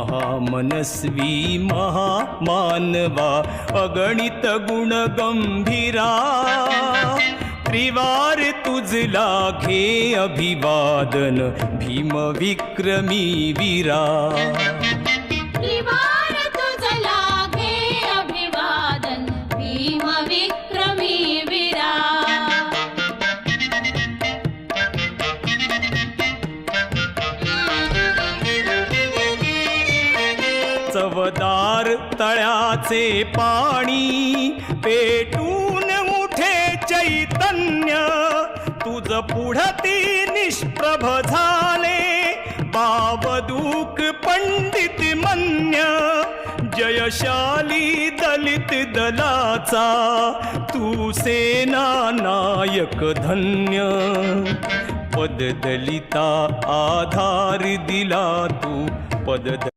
महामनस्वी महामानवा अगणित गुण गंभीरा त्रिवार तुझला घे अभिवादन भीम विक्रमी वीरा त्रिवार तुझला घे अभिवादन भीम विक्रमी वीरा चवदार तळ्याचे पाणी पेटून उठे चैतन्य तुझ पुढती निष्प्रभ झाले बावदूक पंडित मन्य जयशाली दलित दलाचा तू सेना नायक धन्य पद दलिता आधार दिला तू पद